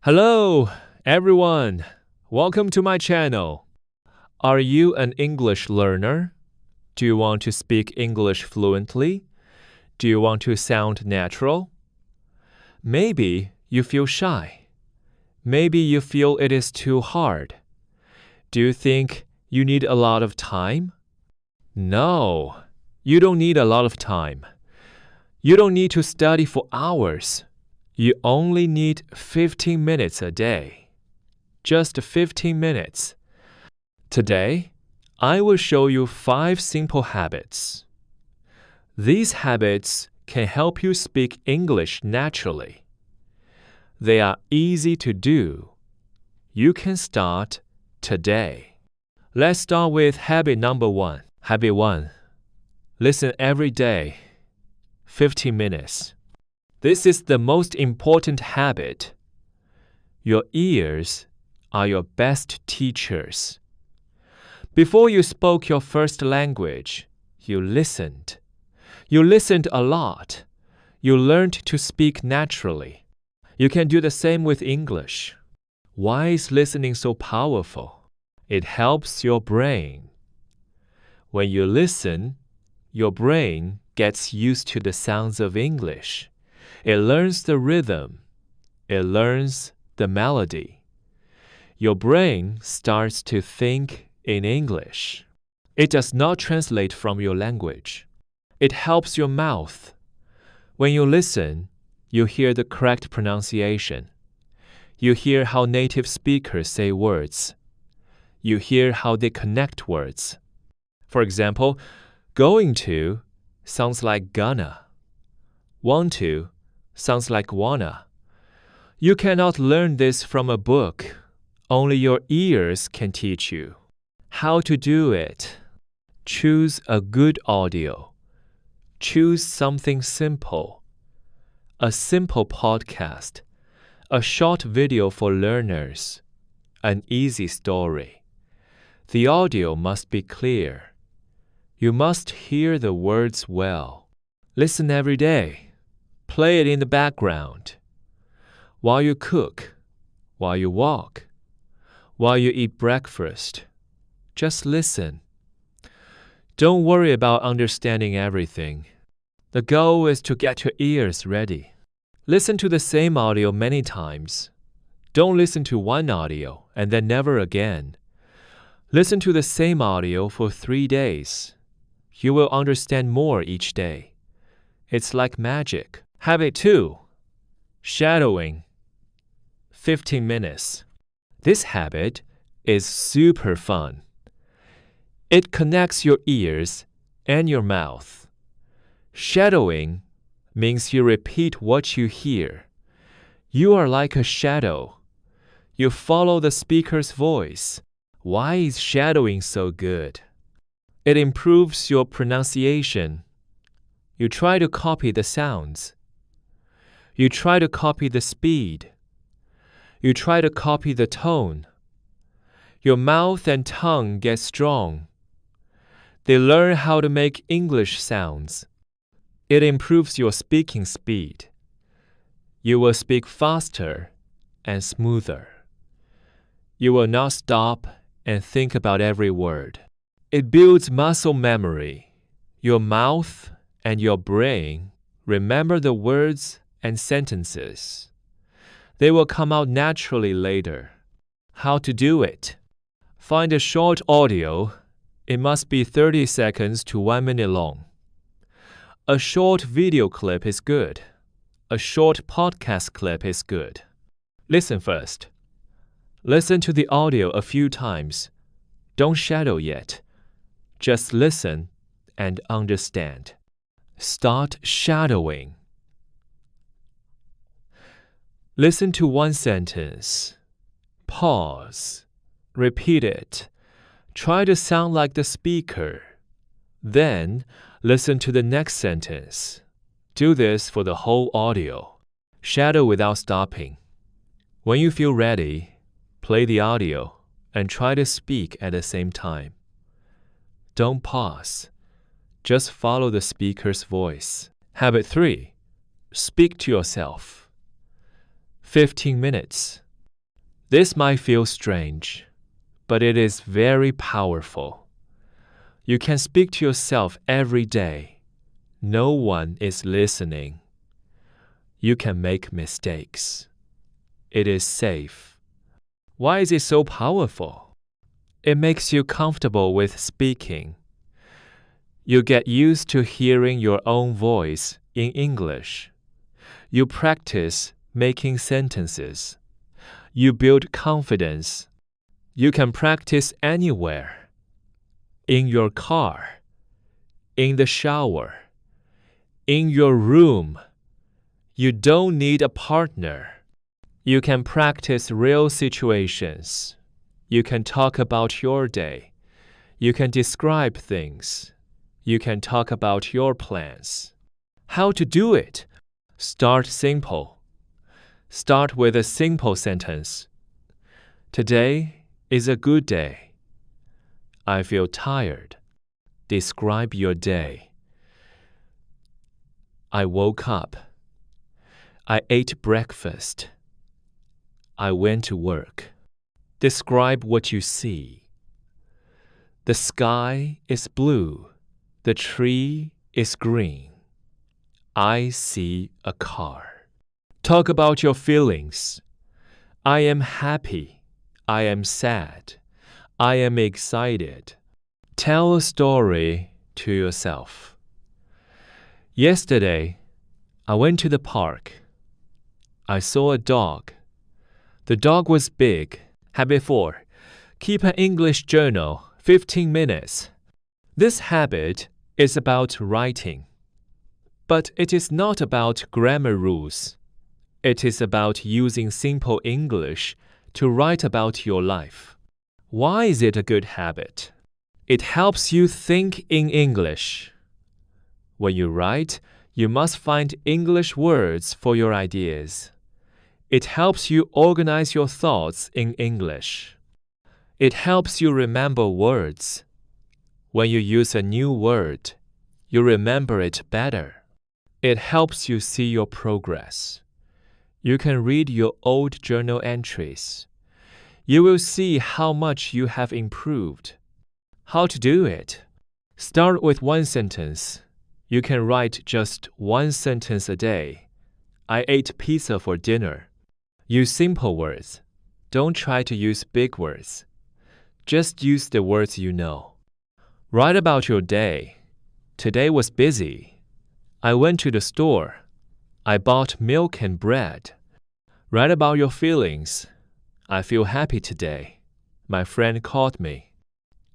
Hello, everyone. Welcome to my channel. Are you an English learner? Do you want to speak English fluently? Do you want to sound natural? Maybe you feel shy. Maybe you feel it is too hard. Do you think you need a lot of time? No, you don't need a lot of time. You don't need to study for hours. You only need 15 minutes a day. Just 15 minutes. Today, I will show you 5 simple habits. These habits can help you speak English naturally. They are easy to do. You can start today. Let's start with habit number 1. Habit 1. Listen every day. 15 minutes. This is the most important habit. Your ears are your best teachers. Before you spoke your first language, you listened. You listened a lot. You learned to speak naturally. You can do the same with English. Why is listening so powerful? It helps your brain. When you listen, your brain gets used to the sounds of English. It learns the rhythm. It learns the melody. Your brain starts to think in English. It does not translate from your language. It helps your mouth. When you listen, you hear the correct pronunciation. You hear how native speakers say words. You hear how they connect words. For example, going to sounds like gonna. Want to sounds like wanna. You cannot learn this from a book. Only your ears can teach you. How to do it? Choose a good audio. Choose something simple. A simple podcast. A short video for learners. An easy story. The audio must be clear. You must hear the words well. Listen every day. Play it in the background. While you cook, while you walk, while you eat breakfast. Just listen. Don't worry about understanding everything. The goal is to get your ears ready. Listen to the same audio many times. Don't listen to one audio and then never again. Listen to the same audio for 3 days. You will understand more each day. It's like magic. Habit 2. Shadowing. 15 minutes. This habit is super fun. It connects your ears and your mouth. Shadowing means you repeat what you hear. You are like a shadow. You follow the speaker's voice. Why is shadowing so good? It improves your pronunciation. You try to copy the sounds. You try to copy the speed. You try to copy the tone. Your mouth and tongue get strong. They learn how to make English sounds. It improves your speaking speed. You will speak faster and smoother. You will not stop and think about every word. It builds muscle memory. Your mouth and your brain remember the words and sentences. They will come out naturally later. How to do it? Find a short audio. It must be 30 seconds to 1 minute long. A short video clip is good. A short podcast clip is good. Listen first. Listen to the audio a few times. Don't shadow yet. Just listen and understand. Start shadowing. Listen to one sentence. Pause. Repeat it. Try to sound like the speaker. Then, listen to the next sentence. Do this for the whole audio. Shadow without stopping. When you feel ready, play the audio and try to speak at the same time. Don't pause. Just follow the speaker's voice. Habit 3. Speak to yourself. 15 minutes. This might feel strange, but it is very powerful. You can speak to yourself every day. No one is listening. You can make mistakes. It is safe. Why is it so powerful? It makes you comfortable with speaking. You get used to hearing your own voice in English. You practice making sentences. You build confidence. You can practice anywhere. In your car, in the shower, in your room. You don't need a partner. You can practice real situations. You can talk about your day. You can describe things. You can talk about your plans. How to do it? Start simple. Start with a simple sentence. Today is a good day. I feel tired. Describe your day. I woke up. I ate breakfast. I went to work. Describe what you see. The sky is blue. The tree is green. I see a car. Talk about your feelings. I am happy. I am sad. I am excited. Tell a story to yourself. Yesterday, I went to the park. I saw a dog. The dog was big. Habit 4. Keep an English journal 15 minutes. This habit is about writing. But it is not about grammar rules. It is about using simple English to write about your life. Why is it a good habit? It helps you think in English. When you write, you must find English words for your ideas. It helps you organize your thoughts in English. It helps you remember words. When you use a new word, you remember it better. It helps you see your progress. You can read your old journal entries. You will see how much you have improved. How to do it? Start with one sentence. You can write just one sentence a day. I ate pizza for dinner. Use simple words. Don't try to use big words. Just use the words you know. Write about your day. Today was busy. I went to the store. I bought milk and bread. Write about your feelings. I feel happy today. My friend called me.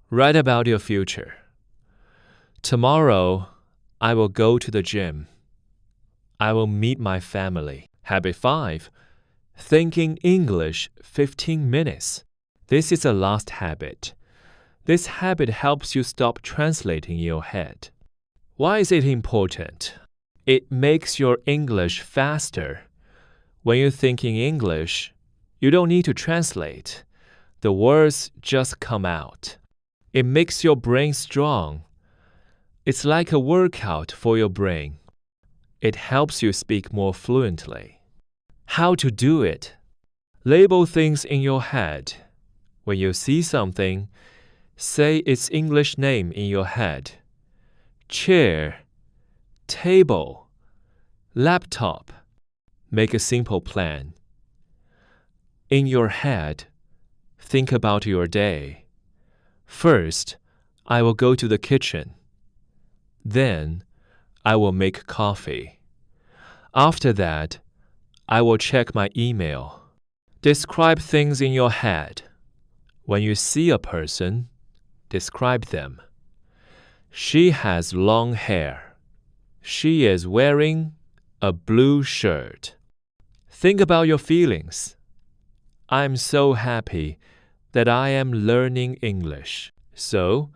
Write about your future. Tomorrow, I will go to the gym. I will meet my family. Habit 5. Thinking English 15 minutes. This is the last habit. This habit helps you stop translating in your head. Why is it important? It makes your English faster. When you think in English, you don't need to translate. The words just come out. It makes your brain strong. It's like a workout for your brain. It helps you speak more fluently. How to do it? Label things in your head. When you see something, say its English name in your head. Chair, table, laptop. Make a simple plan. In your head, think about your day. First, I will go to the kitchen. Then, I will make coffee. After that, I will check my email. Describe things in your head. When you see a person, describe them. She has long hair. She is wearing a blue shirt. Think about your feelings. I'm so happy that I am learning English. So,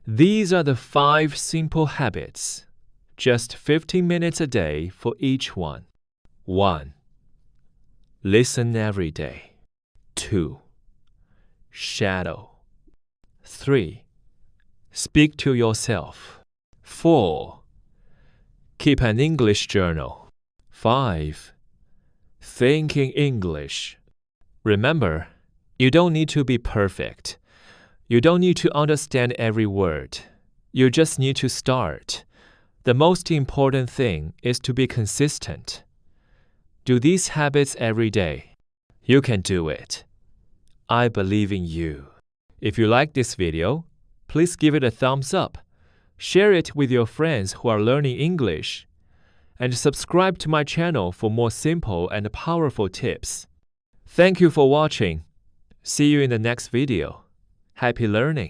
these are the 5 simple habits. Just 15 minutes a day for each one. 1. Listen every day. 2. Shadow. 3. Speak to yourself. 4. Keep an English journal. 5. Think in English. Remember, You don't need to be perfect. You don't need to understand every word. You just need to start. The most important thing is to be consistent. Do these habits every day. You can do it. I believe in you. If you like this video, please give it a thumbs up. Share it with your friends who are learning English. And subscribe to my channel for more simple and powerful tips. Thank you for watching. See you in the next video. Happy learning!